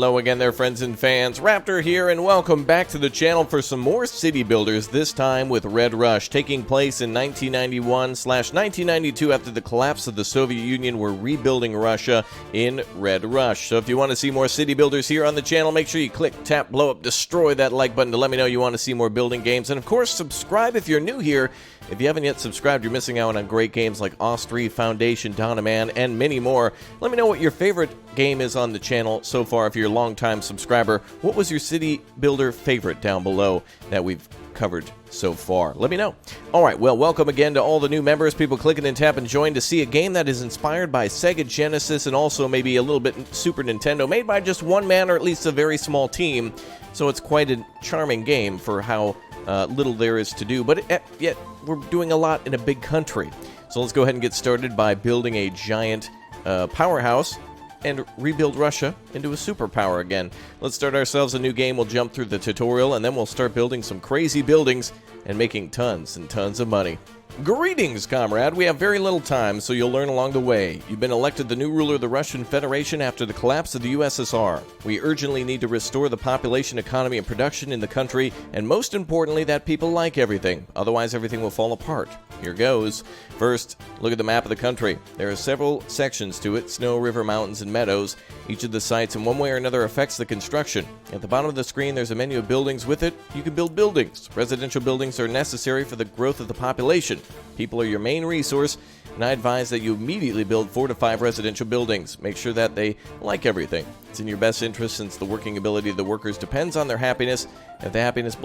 Hello again there, friends and fans. Raptor here, and welcome back to the channel for some more city builders, this time with Red Rush, taking place in 1991/1992 after the collapse of the Soviet Union. We're rebuilding Russia in Red Rush. So if you want to see more city builders here on the channel, make sure you click, tap, blow up, destroy that like button to let me know you want to see more building games. And of course, subscribe if you're new here. If you haven't yet subscribed, you're missing out on great games like Austria, Foundation, Donoman, and many more. Let me know what your favorite game is on the channel so far if you're a long-time subscriber. What was your city builder favorite down below that we've covered so far? Let me know. Alright, well, welcome again to all the new members, people clicking and tapping join to see a game that is inspired by Sega Genesis and also maybe a little bit Super Nintendo, made by just one man or at least a very small team. So it's quite a charming game for how little there is to do, but yet we're doing a lot in a big country. So let's go ahead and get started by building a giant powerhouse and rebuild Russia into a superpower again. Let's start ourselves a new game. We'll jump through the tutorial and then we'll start building some crazy buildings and making tons and tons of money. Greetings, comrade. We have very little time, so you'll learn along the way. You've been elected the new ruler of the Russian Federation after the collapse of the USSR. We urgently need to restore the population, economy, and production in the country, and most importantly, that people like everything. Otherwise, everything will fall apart. Here goes. First, look at the map of the country. There are several sections to it: snow, river, mountains, and meadows. Each of the sites in one way or another affects the construction. At the bottom of the screen, there's a menu of buildings. With it, you can build buildings. Residential buildings are necessary for the growth of the population. People are your main resource, and I advise that you immediately build 4 to 5 residential buildings. Make sure that they like everything. It's in your best interest since the working ability of the workers depends on their happiness. If the happiness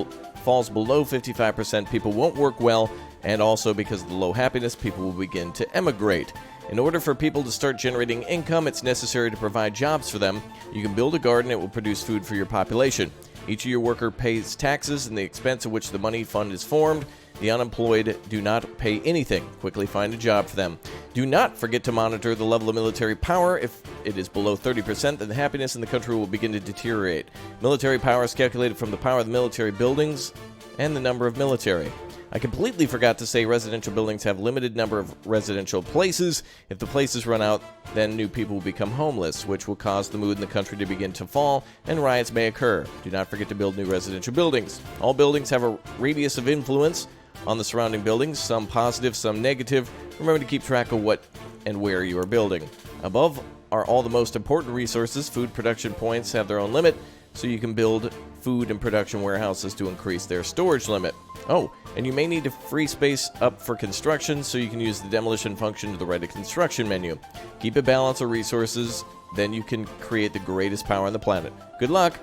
falls below 55%, people won't work well, and also because of the low happiness, people will begin to emigrate. In order for people to start generating income, it's necessary to provide jobs for them. You can build a garden, it will produce food for your population. Each of your worker pays taxes and the expense of which the money fund is formed. The unemployed do not pay anything. Quickly find a job for them. Do not forget to monitor the level of military power. If it is below 30%, then the happiness in the country will begin to deteriorate. Military power is calculated from the power of the military buildings and the number of military. I completely forgot to say residential buildings have limited number of residential places. If the places run out, then new people will become homeless, which will cause the mood in the country to begin to fall, and riots may occur. Do not forget to build new residential buildings. All buildings have a radius of influence on the surrounding buildings, some positive, some negative. Remember to keep track of what and where you are building. Above are all the most important resources. Food production points have their own limit, so you can build food and production warehouses to increase their storage limit. Oh, and you may need to free space up for construction, so you can use the demolition function to the right of construction menu. Keep a balance of resources, then you can create the greatest power on the planet. Good luck!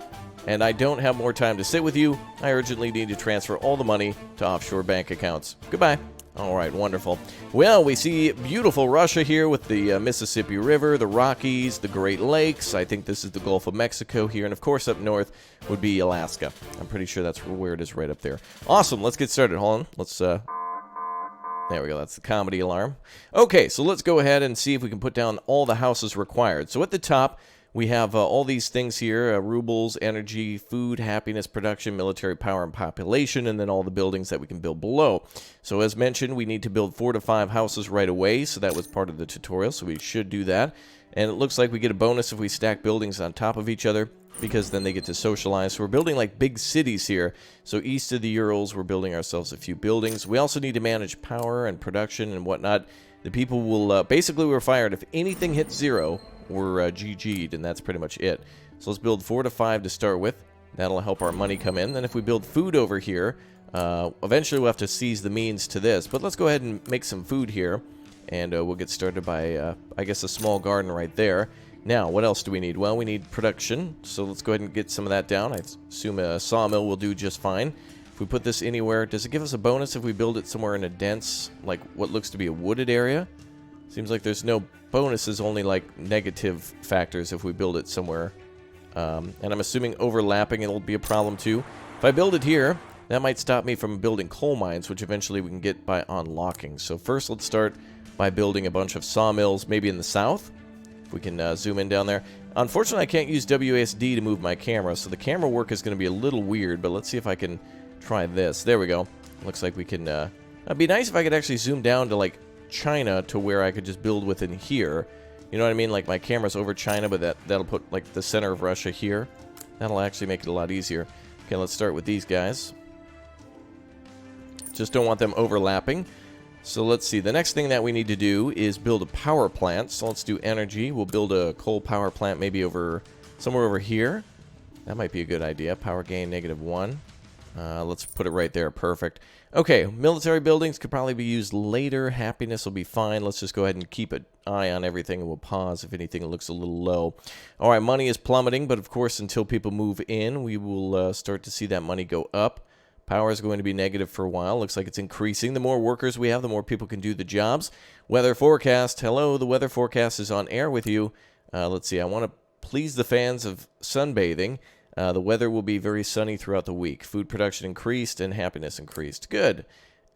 And I don't have more time to sit with you. I urgently need to transfer all the money to offshore bank accounts. Goodbye. All right, wonderful. Well, we see beautiful Russia here with the Mississippi River, the Rockies, the Great Lakes. I think this is the Gulf of Mexico here. And, of course, up north would be Alaska. I'm pretty sure that's where it is right up there. Awesome. Let's get started. Hold on. Let's, there we go. That's the comedy alarm. Okay, so let's go ahead and see if we can put down all the houses required. So at the top, we have all these things here: rubles, energy, food, happiness, production, military power, and population, and then all the buildings that we can build below. So as mentioned, we need to build 4 to 5 houses right away, so that was part of the tutorial, so we should do that. And it looks like we get a bonus if we stack buildings on top of each other, because then they get to socialize. So we're building like big cities here. So east of the Urals, we're building ourselves a few buildings. We also need to manage power and production and whatnot. The people will, basically we're fired. If anything hits 0, we're GG'd, and that's pretty much it. So let's build 4 to 5 to start with. That'll help our money come in. Then if we build food over here, eventually we'll have to seize the means to this. But let's go ahead and make some food here, and we'll get started by, I guess, a small garden right there. Now, what else do we need? Well, we need production, so let's go ahead and get some of that down. I assume a sawmill will do just fine. If we put this anywhere, does it give us a bonus if we build it somewhere in a dense, like what looks to be a wooded area? Seems like there's no bonuses, only like negative factors if we build it somewhere. And I'm assuming overlapping it'll be a problem too. If I build it here, that might stop me from building coal mines, which eventually we can get by unlocking. So first let's start by building a bunch of sawmills, maybe in the south. If we can zoom in down there. Unfortunately, I can't use WASD to move my camera, so the camera work is going to be a little weird, but let's see if I can try this. There we go. Looks like we can, it'd be nice if I could actually zoom down to like China to where I could just build within here You know what I mean? Like my camera's over China, but that'll put like the center of Russia here. That'll actually make it a lot easier. Okay, let's start with these guys. Just don't want them overlapping. So let's see. The next thing that we need to do is build a power plant. So let's do energy. We'll build a coal power plant maybe over somewhere over here. That might be a good idea. Power gain -1. Let's put it right there. Perfect. Okay, military buildings could probably be used later. Happiness will be fine. Let's just go ahead and keep an eye on everything, and we'll pause if anything looks a little low. All right, money is plummeting, but of course, until people move in, we will start to see that money go up. Power is going to be negative for a while. Looks like it's increasing. The more workers we have, the more people can do the jobs. Weather forecast. Hello, the weather forecast is on air with you. Let's see. I want to please the fans of sunbathing. The weather will be very sunny throughout the week. Food production increased and happiness increased. Good.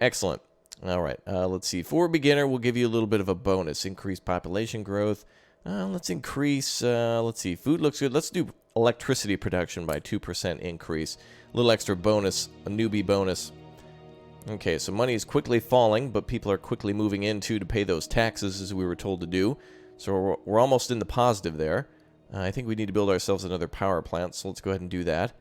Excellent. All right. Let's see. For beginner, we'll give you a little bit of a bonus. Increased population growth. Let's increase. Let's see. Food looks good. Let's do electricity production by 2% increase. A little extra bonus. A newbie bonus. Okay, so money is quickly falling, but people are quickly moving in, too, to pay those taxes, as we were told to do. So we're almost in the positive there. I think we need to build ourselves another power plant, so let's go ahead and do that.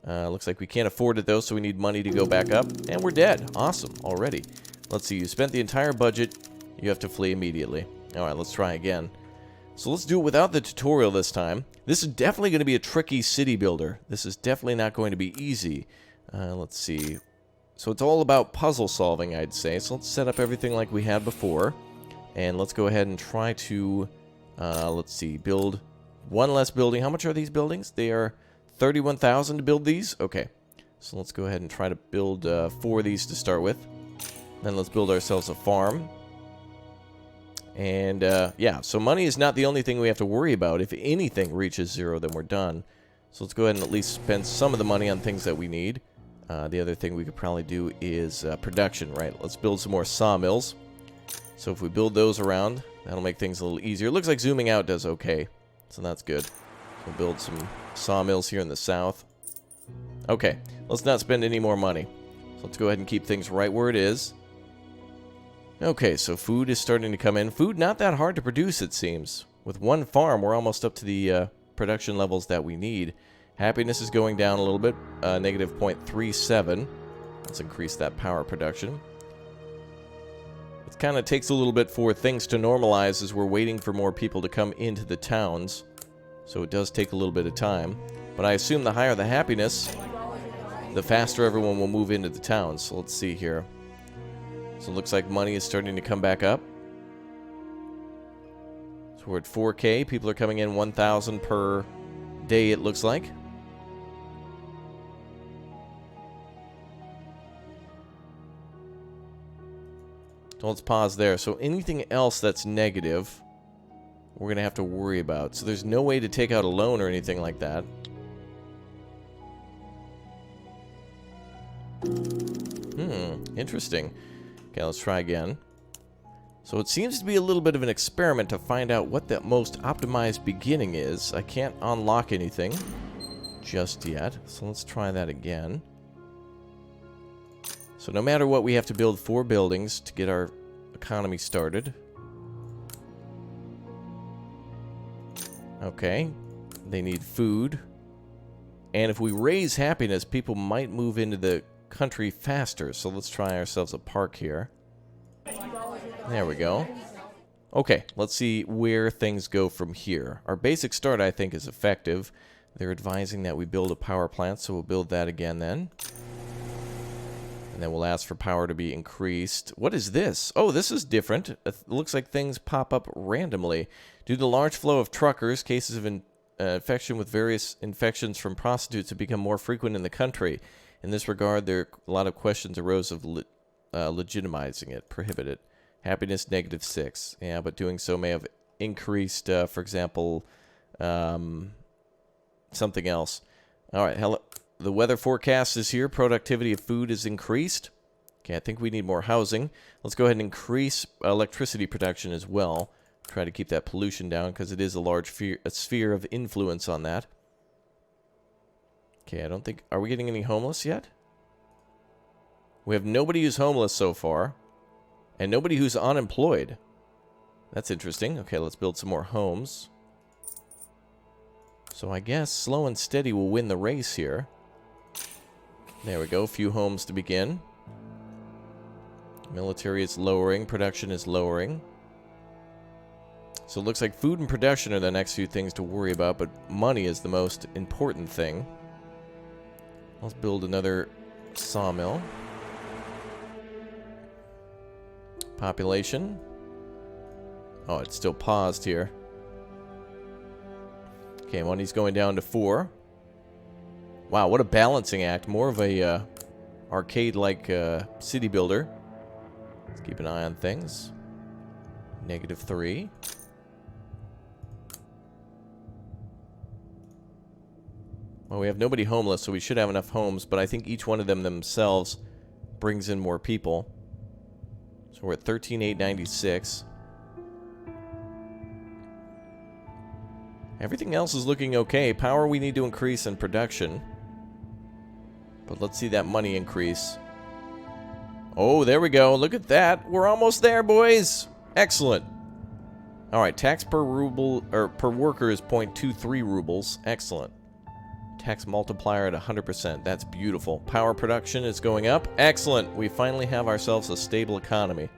Looks like we can't afford it, though, so we need money to go back up. And we're dead. Awesome. Already. Let's see. You spent the entire budget. You have to flee immediately. All right, let's try again. So let's do it without the tutorial this time. This is definitely going to be a tricky city builder. This is definitely not going to be easy. Let's see. So it's all about puzzle solving, I'd say. So let's set up everything like we had before. And let's go ahead and try to, let's see, build one less building. How much are these buildings? They are 31,000 to build these? Okay. So let's go ahead and try to build 4 of these to start with. Then let's build ourselves a farm. And, yeah, so money is not the only thing we have to worry about. If anything reaches 0, then we're done. So let's go ahead and at least spend some of the money on things that we need. The other thing we could probably do is production, right? Let's build some more sawmills. So if we build those around, that'll make things a little easier. It looks like zooming out does okay. So that's good. We'll build some sawmills here in the south. Okay, let's not spend any more money. So let's go ahead and keep things right where it is. Okay, so food is starting to come in. Food not that hard to produce, it seems. With one farm, we're almost up to the production levels that we need. Happiness is going down a little bit, negative 0.37. Let's increase that power production. It kind of takes a little bit for things to normalize as we're waiting for more people to come into the towns. So it does take a little bit of time. But I assume the higher the happiness, the faster everyone will move into the towns. So let's see here. So it looks like money is starting to come back up. So we're at 4K. People are coming in 1,000 per day, it looks like. So let's pause there. So anything else that's negative, we're going to have to worry about. So there's no way to take out a loan or anything like that. Interesting. Okay, let's try again. So it seems to be a little bit of an experiment to find out what the most optimized beginning is. I can't unlock anything just yet. So let's try that again. So no matter what, we have to build 4 buildings to get our economy started. Okay. They need food. And if we raise happiness, people might move into the country faster. So let's try ourselves a park here. There we go. Okay, let's see where things go from here. Our basic start, I think, is effective. They're advising that we build a power plant, so we'll build that again then. And then we'll ask for power to be increased. What is this? Oh, this is different. It looks like things pop up randomly. Due to the large flow of truckers, cases of infection with various infections from prostitutes have become more frequent in the country. In this regard, there are a lot of questions arose of legitimizing it, prohibit it. Happiness, -6. Yeah, but doing so may have increased, for example, something else. All right, hello. The weather forecast is here. Productivity of food is increased. Okay, I think we need more housing. Let's go ahead and increase electricity production as well. Try to keep that pollution down because it is a large sphere of influence on that. Okay, I don't think... Are we getting any homeless yet? We have nobody who's homeless so far. And nobody who's unemployed. That's interesting. Okay, let's build some more homes. So I guess slow and steady will win the race here. There we go. A few homes to begin. Military is lowering. Production is lowering. So it looks like food and production are the next few things to worry about, but money is the most important thing. Let's build another sawmill. Population. Oh, it's still paused here. Okay, money's going down to 4. Wow, what a balancing act. More of a arcade-like city builder. Let's keep an eye on things. -3. Well, we have nobody homeless, so we should have enough homes, but I think each one of them themselves brings in more people. So we're at 13,896. Everything else is looking okay. Power we need to increase and production. But let's see that money increase. Oh, there we go. Look at that. We're almost there, boys. Excellent. All right, tax per ruble or per worker is 0.23 rubles. Excellent. Tax multiplier at 100%. That's beautiful. Power production is going up. Excellent. We finally have ourselves a stable economy.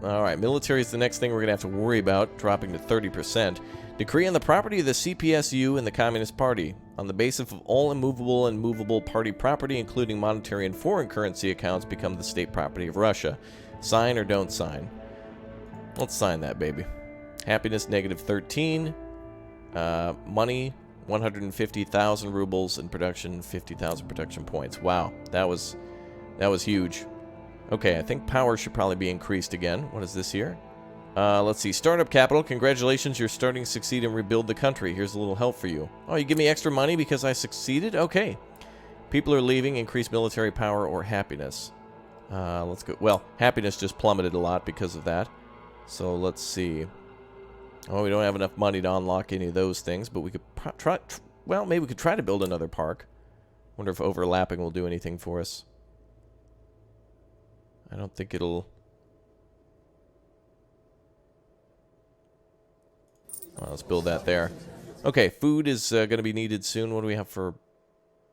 Alright, military is the next thing we're going to have to worry about, dropping to 30%. Decree on the property of the CPSU and the Communist Party. On the basis of all immovable and movable party property, including monetary and foreign currency accounts, become the state property of Russia. Sign or don't sign? Let's sign that, baby. Happiness, -13. Money, 150,000 rubles, and production, 50,000 production points. Wow, that was huge. Okay, I think power should probably be increased again. What is this here? Let's see. Startup capital. Congratulations, you're starting to succeed and rebuild the country. Here's a little help for you. Oh, you give me extra money because I succeeded? Okay. People are leaving. Increase military power or happiness. Let's go. Well, happiness just plummeted a lot because of that. So let's see. Oh, we don't have enough money to unlock any of those things, but we could try. Well, maybe we could try to build another park. Wonder if overlapping will do anything for us. I don't think it'll... Well, let's build that there. Okay, food is going to be needed soon. What do we have for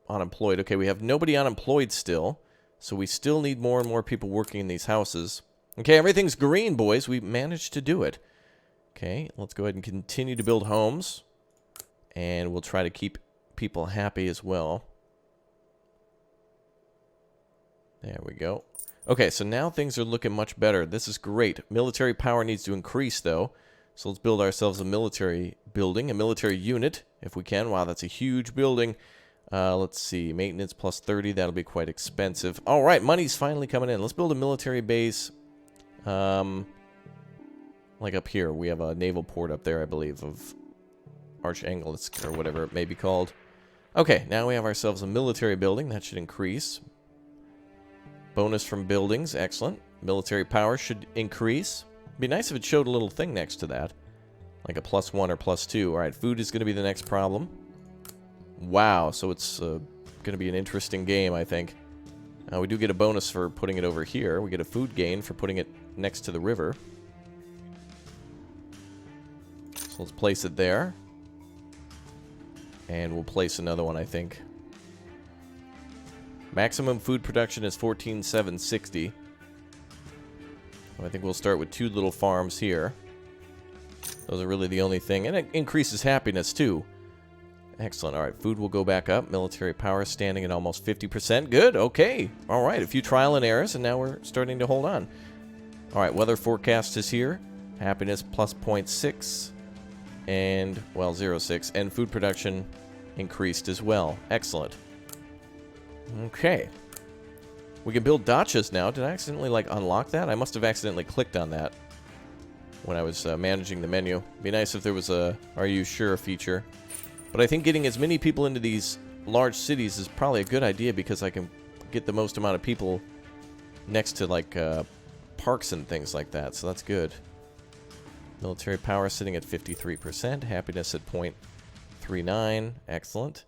unemployed? Okay, we have nobody unemployed still, so we still need more and more people working in these houses. Okay, everything's green, boys. We managed to do it. Okay, let's go ahead and continue to build homes, and we'll try to keep people happy as well. There we go. Okay, so now things are looking much better. This is great. Military power needs to increase, though. So let's build ourselves a military building, a military unit, if we can. Wow, that's a huge building. Let's see. Maintenance plus 30. That'll be quite expensive. All right, money's finally coming in. Let's build a military base. Like up here. We have a naval port up there, I believe, of Archangelisk, or whatever it may be called. Okay, now we have ourselves a military building. That should increase. Bonus from buildings, excellent. Military power should increase. Be nice if it showed a little thing next to that. Like a +1 or +2. Alright, food is going to be the next problem. Wow, so it's going to be an interesting game, I think. We do get a bonus for putting it over here. We get a food gain for putting it next to the river. So let's place it there. And we'll place another one, I think. Maximum food production is 14,760. So I think we'll start with 2 little farms here. Those are really the only thing. And it increases happiness, too. Excellent. All right, food will go back up. Military power standing at almost 50%. Good. Okay. All right, a few trial and errors, and now we're starting to hold on. All right, weather forecast is here. Happiness plus 0.6. And, well, 0.6. And food production increased as well. Excellent. Okay. We can build dachas now. Did I accidentally, like, unlock that? I must have accidentally clicked on that when I was managing the menu. Be nice if there was a "Are you sure" feature. But I think getting as many people into these large cities is probably a good idea because I can get the most amount of people next to, like, parks and things like that. So that's good. Military power sitting at 53%. Happiness at 0.39. Excellent.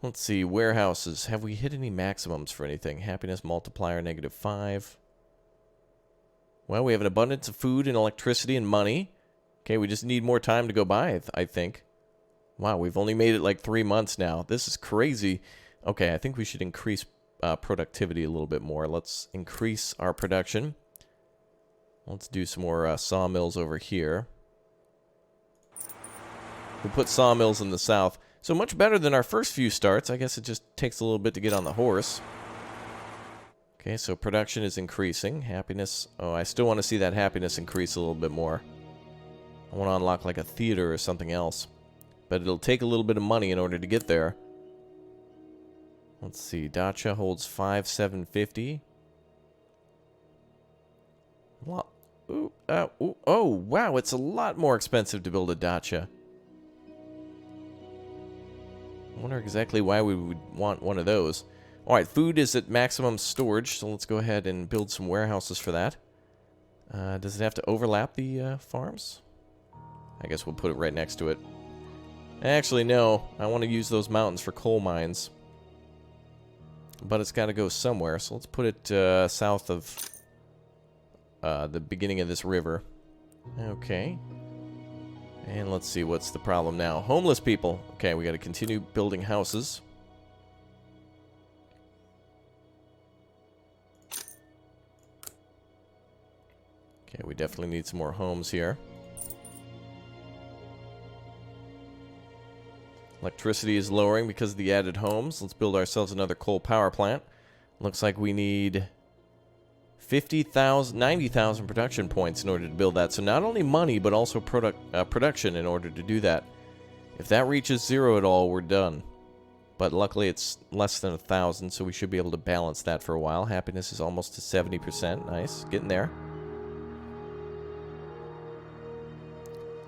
Let's see, warehouses. Have we hit any maximums for anything? Happiness multiplier, -5. Well, we have an abundance of food and electricity and money. Okay, we just need more time to go by, I think. Wow, we've only made it like 3 months now. This is crazy. Okay, I think we should increase productivity a little bit more. Let's increase our production. Let's do some more sawmills over here. We'll put sawmills in the south. So much better than our first few starts. I guess it just takes a little bit to get on the horse. Okay, so production is increasing. Happiness. Oh, I still want to see that happiness increase a little bit more. I want to unlock like a theater or something else. But it'll take a little bit of money in order to get there. Let's see. Dacha holds 5,750. Well, oh, wow. It's a lot more expensive to build a dacha. I wonder exactly why we would want one of those. Alright, food is at maximum storage, so let's go ahead and build some warehouses for that. Does it have to overlap the farms? I guess we'll put it right next to it. Actually, no. I want to use those mountains for coal mines. But it's got to go somewhere, so let's put it south of the beginning of this river. Okay. And let's see, what's the problem now? Homeless people. Okay, we got to continue building houses. Okay, we definitely need some more homes here. Electricity is lowering because of the added homes. Let's build ourselves another coal power plant. Looks like we need 90,000 production points in order to build that. So not only money, but also production in order to do that. If that reaches 0 at all, we're done. But luckily it's less than 1,000, so we should be able to balance that for a while. Happiness is almost to 70%. Nice. Getting there.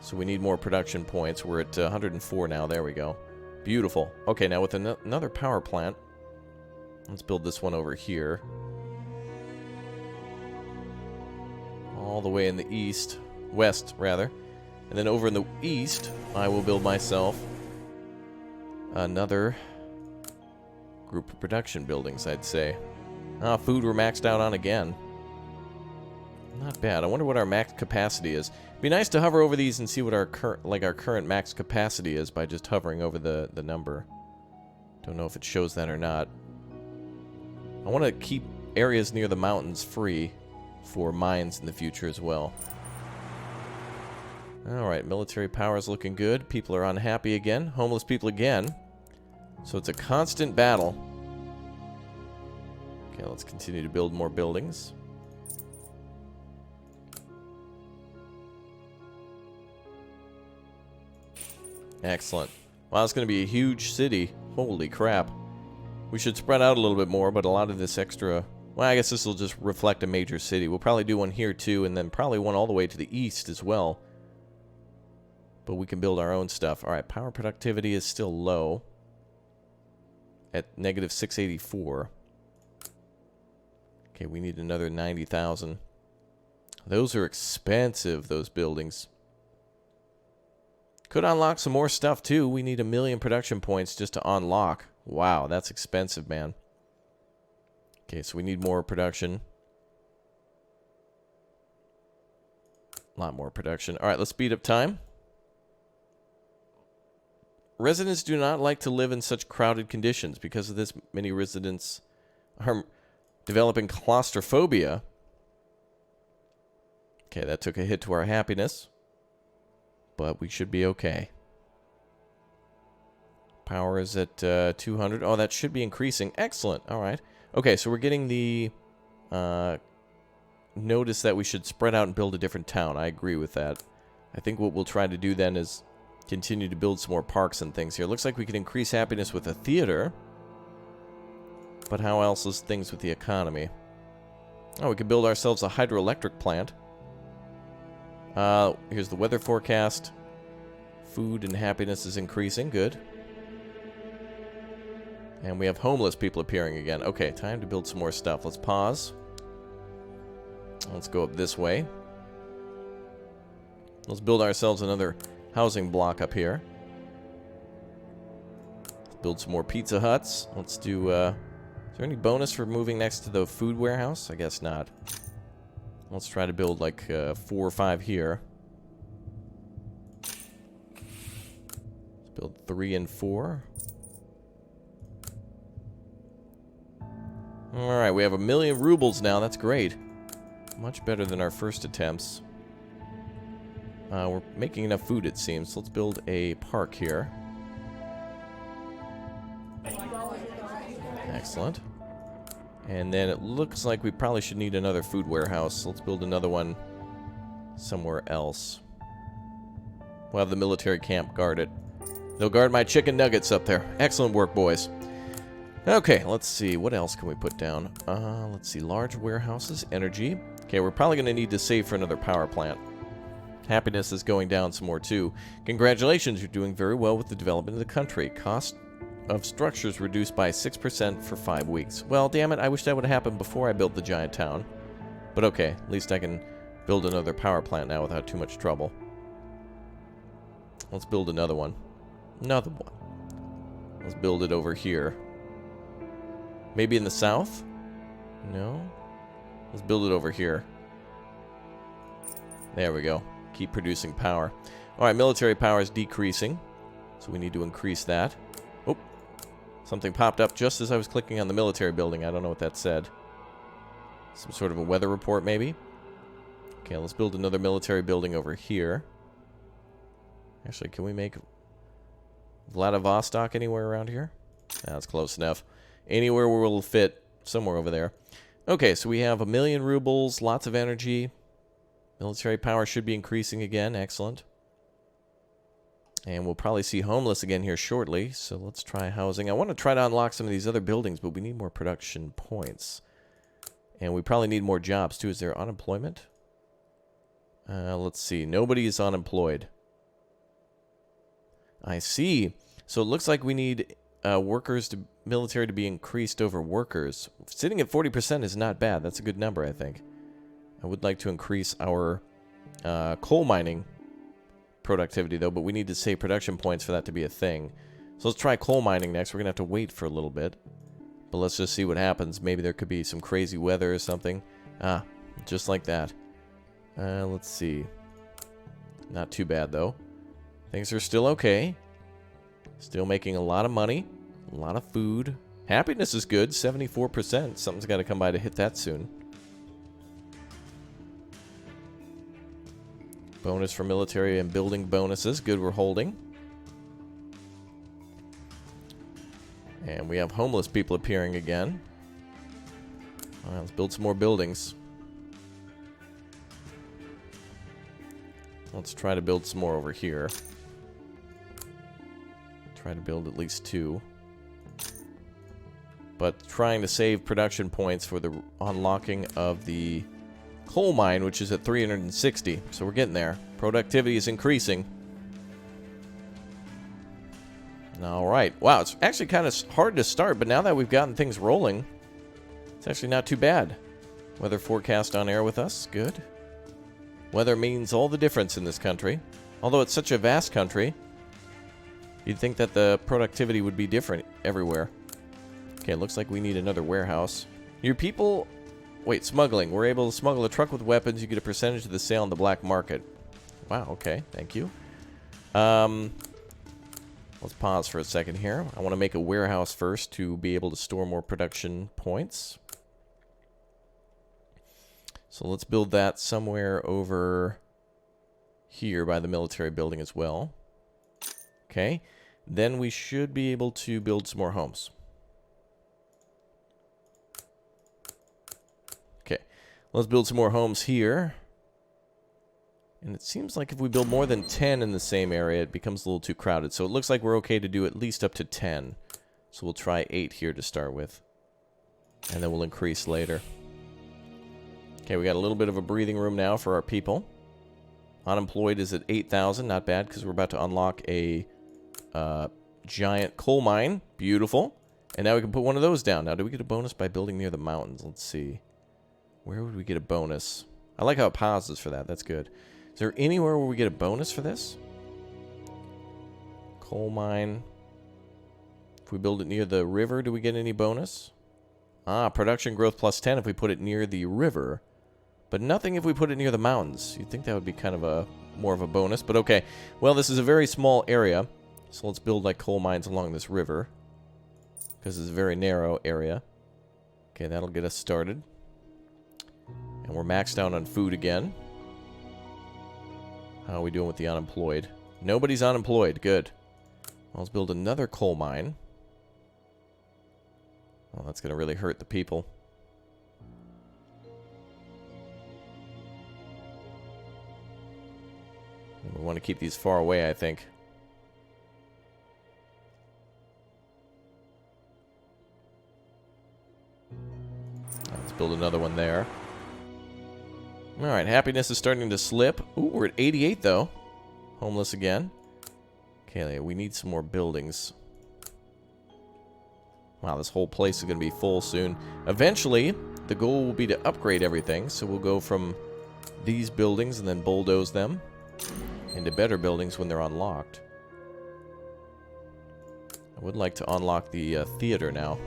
So we need more production points. We're at 104 now. There we go. Beautiful. Okay, now with another power plant. Let's build this one over here. All the way in the east. West, rather. And then over in the east, I will build myself another group of production buildings, I'd say. Ah, food we're maxed out on again. Not bad. I wonder what our max capacity is. It'd be nice to hover over these and see what our current max capacity is by just hovering over the number. Don't know if it shows that or not. I want to keep areas near the mountains free for mines in the future as well. Alright, military power is looking good. People are unhappy again. Homeless people again. So it's a constant battle. Okay, let's continue to build more buildings. Excellent. Wow, it's going to be a huge city. Holy crap. We should spread out a little bit more, but a lot of this extra... Well, I guess this will just reflect a major city. We'll probably do one here too, and then probably one all the way to the east as well. But we can build our own stuff. Alright, power productivity is still low. At negative 684. Okay, we need another 90,000. Those are expensive, those buildings. Could unlock some more stuff too. We need 1 million production points just to unlock. Wow, that's expensive, man. Okay, so we need more production. A lot more production. Alright, let's speed up time. Residents do not like to live in such crowded conditions. Because of this, many residents are developing claustrophobia. Okay, that took a hit to our happiness. But we should be okay. Power is at 200. Oh, that should be increasing. Excellent. Alright. Okay, so we're getting the notice that we should spread out and build a different town. I agree with that. I think what we'll try to do then is continue to build some more parks and things here. Looks like we can increase happiness with a theater. But how else is things with the economy? Oh, we could build ourselves a hydroelectric plant. Here's the weather forecast. Food and happiness is increasing. Good. And we have homeless people appearing again. Okay, time to build some more stuff. Let's pause. Let's go up this way. Let's build ourselves another housing block up here. Let's build some more Pizza Huts. Let's do, is there any bonus for moving next to the food warehouse? I guess not. Let's try to build like 4 or 5 here. Let's build 3 and 4. Alright, we have 1,000,000 rubles now. That's great. Much better than our first attempts. We're making enough food, it seems. So let's build a park here. Excellent. And then it looks like we probably should need another food warehouse. So let's build another one somewhere else. We'll have the military camp guard it. They'll guard my chicken nuggets up there. Excellent work, boys. Okay, let's see. What else can we put down? Let's see. Large warehouses, energy. Okay, we're probably going to need to save for another power plant. Happiness is going down some more, too. Congratulations, you're doing very well with the development of the country. Cost of structures reduced by 6% for 5 weeks. Well, damn it, I wish that would have happened before I built the giant town. But okay, at least I can build another power plant now without too much trouble. Let's build another one. Another one. Let's build it over here. Maybe in the south? No? Let's build it over here. There we go. Keep producing power. Alright, military power is decreasing. So we need to increase that. Oh, something popped up just as I was clicking on the military building. I don't know what that said. Some sort of a weather report, maybe? Okay, let's build another military building over here. Actually, can we make Vladivostok anywhere around here? That's close enough. Anywhere where we'll fit, somewhere over there. Okay, so we have 1,000,000 rubles, lots of energy. Military power should be increasing again. Excellent. And we'll probably see homeless again here shortly. So let's try housing. I want to try to unlock some of these other buildings, but we need more production points. And we probably need more jobs, too. Is there unemployment? Let's see. Nobody is unemployed. I see. So it looks like we need military to be increased over workers. Sitting at 40% is not bad. That's a good number, I think. I would like to increase our coal mining productivity, though, but we need to save production points for that to be a thing. So let's try coal mining next. We're going to have to wait for a little bit. But let's just see what happens. Maybe there could be some crazy weather or something. Ah, just like that. Let's see. Not too bad, though. Things are still okay. Still making a lot of money. A lot of food. Happiness is good. 74%. Something's got to come by to hit that soon. Bonus for military and building bonuses. Good, we're holding. And we have homeless people appearing again. All right, let's build some more buildings. Let's try to build some more over here. Try to build at least 2. But trying to save production points for the unlocking of the coal mine, which is at 360. So we're getting there. Productivity is increasing. Alright. Wow, it's actually kind of hard to start, but now that we've gotten things rolling, it's actually not too bad. Weather forecast on air with us. Good. Weather means all the difference in this country. Although it's such a vast country, you'd think that the productivity would be different everywhere. Okay, it looks like we need another warehouse. Your people... Wait, smuggling. We're able to smuggle a truck with weapons. You get a percentage of the sale on the black market. Wow, okay. Thank you. Let's pause for a second here. I want to make a warehouse first to be able to store more production points. So let's build that somewhere over here by the military building as well. Okay. Then we should be able to build some more homes. Okay. Let's build some more homes here. And it seems like if we build more than 10 in the same area, it becomes a little too crowded. So it looks like we're okay to do at least up to 10. So we'll try 8 here to start with. And then we'll increase later. Okay, we got a little bit of a breathing room now for our people. Unemployed is at 8,000. Not bad, because we're about to unlock a giant coal mine. Beautiful. And now we can put one of those down. Now, do we get a bonus by building near the mountains? Let's see. Where would we get a bonus? I like how it pauses for that. That's good. Is there anywhere where we get a bonus for this? Coal mine. If we build it near the river, do we get any bonus? Ah, production growth plus 10 if we put it near the river. But nothing if we put it near the mountains. You'd think that would be kind of more of a bonus, but okay. Well, this is a very small area, so let's build like coal mines along this river, because it's a very narrow area. Okay, that'll get us started. And we're maxed out on food again. How are we doing with the unemployed? Nobody's unemployed. Good. Well, let's build another coal mine. Well, that's going to really hurt the people. We want to keep these far away, I think. Let's build another one there. Alright, happiness is starting to slip. Ooh, we're at 88, though. Homeless again. Okay, we need some more buildings. Wow, this whole place is going to be full soon. Eventually, the goal will be to upgrade everything. So we'll go from these buildings and then bulldoze them into better buildings when they're unlocked. I would like to unlock the theater now.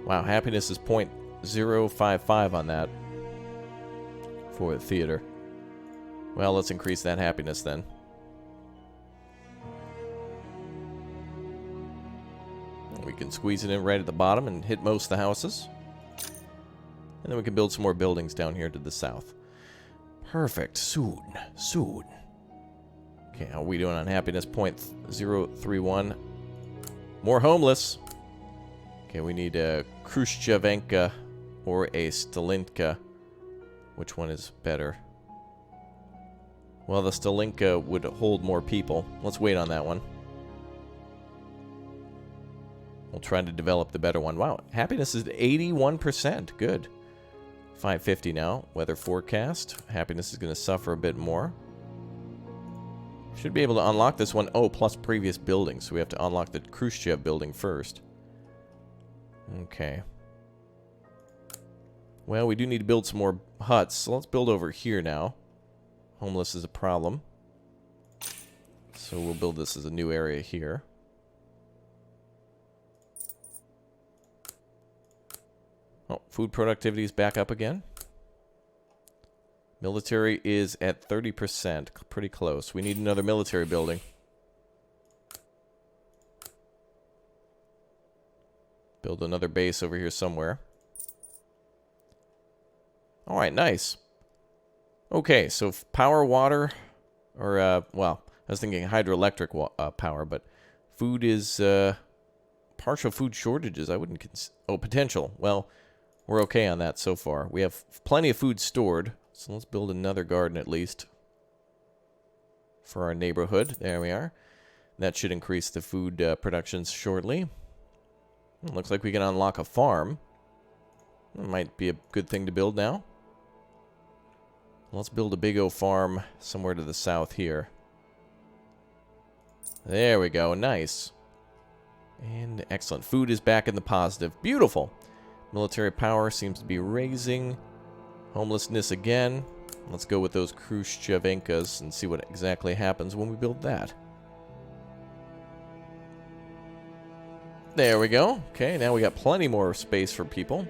Wow, happiness is 0.055 on that for the theater. Well, let's increase that happiness then. We can squeeze it in right at the bottom and hit most of the houses. And then we can build some more buildings down here to the south. Perfect. Soon. Soon. Okay, how are we doing on happiness? 0.031. More homeless. Okay, we need a Khrushchevenka or a Stalinka. Which one is better? Well, the Stalinka would hold more people. Let's wait on that one. We'll try to develop the better one. Wow, happiness is 81%. Good. 550 now. Weather forecast. Happiness is going to suffer a bit more. Should be able to unlock this one. Oh, plus previous buildings. So we have to unlock the Khrushchev building first. Okay. Well, we do need to build some more huts. So let's build over here now. Homeless is a problem. So we'll build this as a new area here. Oh, food productivity is back up again. Military is at 30%. Pretty close. We need another military building. Build another base over here somewhere. Alright, nice. Okay, so power, water, or, well, I was thinking hydroelectric power, but food is, partial food shortages. I wouldn't oh, potential. Well, we're okay on that so far. We have plenty of food stored, so let's build another garden at least for our neighborhood. There we are. That should increase the food productions shortly. It looks like we can unlock a farm. That might be a good thing to build now. Let's build a big O farm somewhere to the south here. There we go. Nice. And excellent. Food is back in the positive. Beautiful. Military power seems to be raising. Homelessness again. Let's go with those Khrushchevenkas and see what exactly happens when we build that. There we go. Okay, now we got plenty more space for people.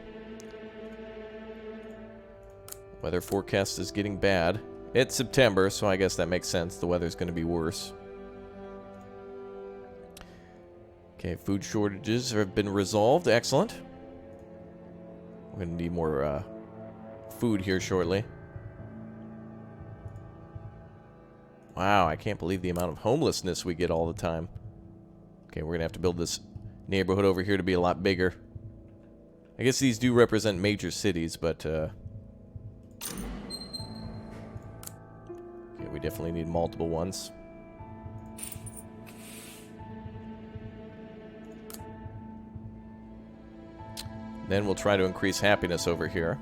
Weather forecast is getting bad. It's September, so I guess that makes sense. The weather's going to be worse. Okay, food shortages have been resolved. Excellent. We're going to need more food here shortly. Wow, I can't believe the amount of homelessness we get all the time. Okay, we're going to have to build this neighborhood over here to be a lot bigger. I guess these do represent major cities, but okay, we definitely need multiple ones. Then we'll try to increase happiness over here.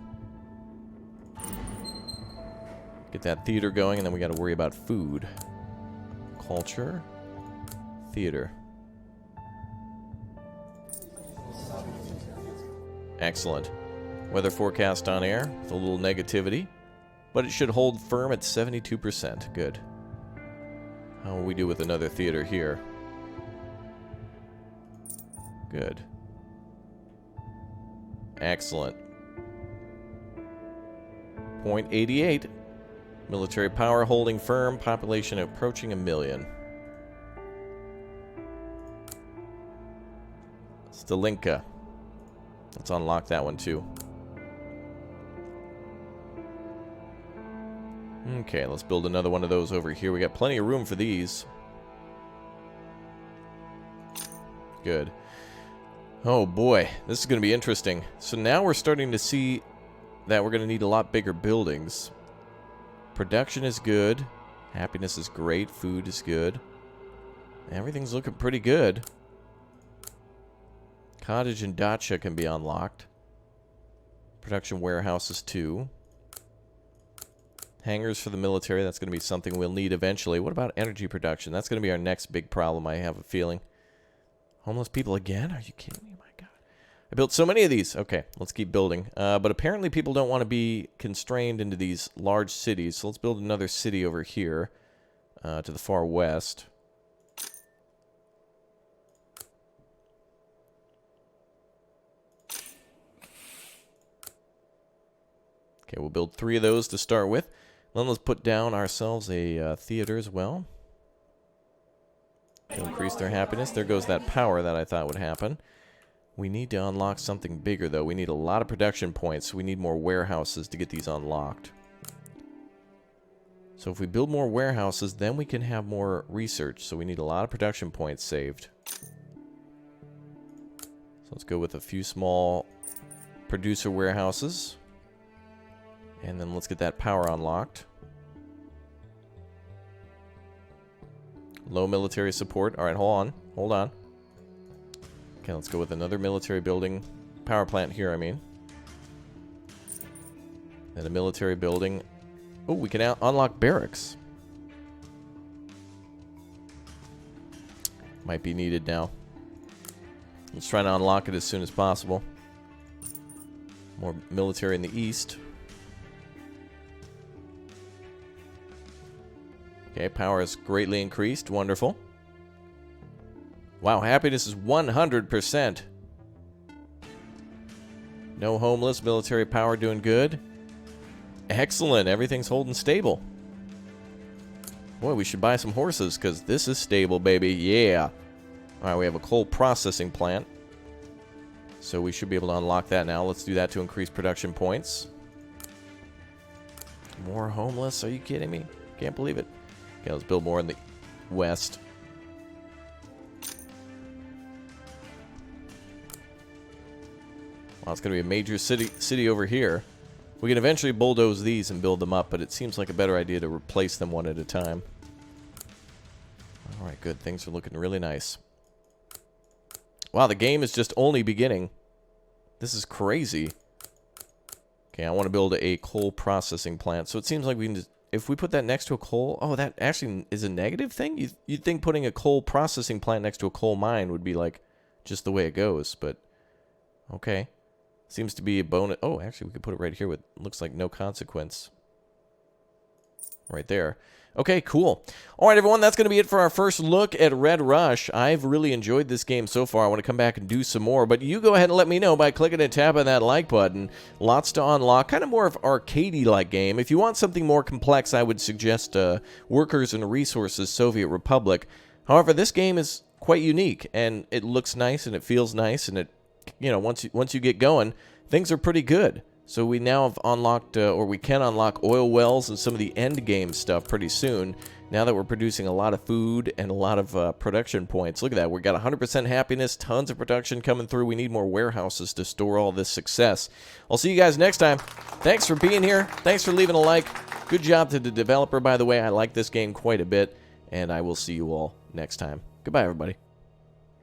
Get that theater going, and then we got to worry about food. Culture. Theater. Excellent. Weather forecast on air with a little negativity, but it should hold firm at 72%. Good. How will we do with another theater here? Good. Excellent. 0.88. Military power holding firm. Population approaching 1 million. Stalinka. Let's unlock that one too. Okay, let's build another one of those over here. We got plenty of room for these. Good. Oh boy, this is going to be interesting. So now we're starting to see that we're going to need a lot bigger buildings. Production is good. Happiness is great. Food is good. Everything's looking pretty good. Cottage and dacha can be unlocked. Production warehouses too. Hangars for the military. That's going to be something we'll need eventually. What about energy production? That's going to be our next big problem, I have a feeling. Homeless people again? Are you kidding me? My God. I built so many of these. Okay, let's keep building. But apparently people don't want to be constrained into these large cities. So let's build another city over here to the far west. Okay, we'll build 3 of those to start with. Then let's put down ourselves a theater as well. To increase their happiness. There goes that power that I thought would happen. We need to unlock something bigger, though. We need a lot of production points. We need more warehouses to get these unlocked. So if we build more warehouses, then we can have more research. So we need a lot of production points saved. So let's go with a few small producer warehouses. And then let's get that power unlocked. Low military support. Alright, hold on. Okay, let's go with another military building. Power plant here, I mean. And a military building. Oh, we can unlock barracks. Might be needed now. Let's try to unlock it as soon as possible. More military in the east. Okay, power is greatly increased. Wonderful. Wow, happiness is 100%. No homeless. Military power doing good. Excellent. Everything's holding stable. Boy, we should buy some horses because this is stable, baby. Yeah. Alright, we have a coal processing plant. So we should be able to unlock that now. Let's do that to increase production points. More homeless? Are you kidding me? Can't believe it. Okay, let's build more in the west. Wow, it's going to be a major city over here. We can eventually bulldoze these and build them up, but it seems like a better idea to replace them one at a time. Alright, good. Things are looking really nice. Wow, the game is just only beginning. This is crazy. Okay, I want to build a coal processing plant. So it seems like we can just... If we put that next to a coal... Oh, that actually is a negative thing? You'd think putting a coal processing plant next to a coal mine would be, like, just the way it goes. But, okay. Seems to be a bonus... Oh, actually, we could put it right here with... Looks like no consequence. Right there. Okay, cool. All right, everyone, that's going to be it for our first look at Red Rush. I've really enjoyed this game so far. I want to come back and do some more, but you go ahead and let me know by clicking and tapping that like button. Lots to unlock. Kind of more of arcadey-like game. If you want something more complex, I would suggest Workers and Resources Soviet Republic. However, this game is quite unique, and it looks nice, and it feels nice, and it, you know, once you get going, things are pretty good. So we now have unlocked, or we can unlock oil wells and some of the end game stuff pretty soon. Now that we're producing a lot of food and a lot of production points. Look at that. We've got 100% happiness, tons of production coming through. We need more warehouses to store all this success. I'll see you guys next time. Thanks for being here. Thanks for leaving a like. Good job to the developer, by the way. I like this game quite a bit. And I will see you all next time. Goodbye, everybody.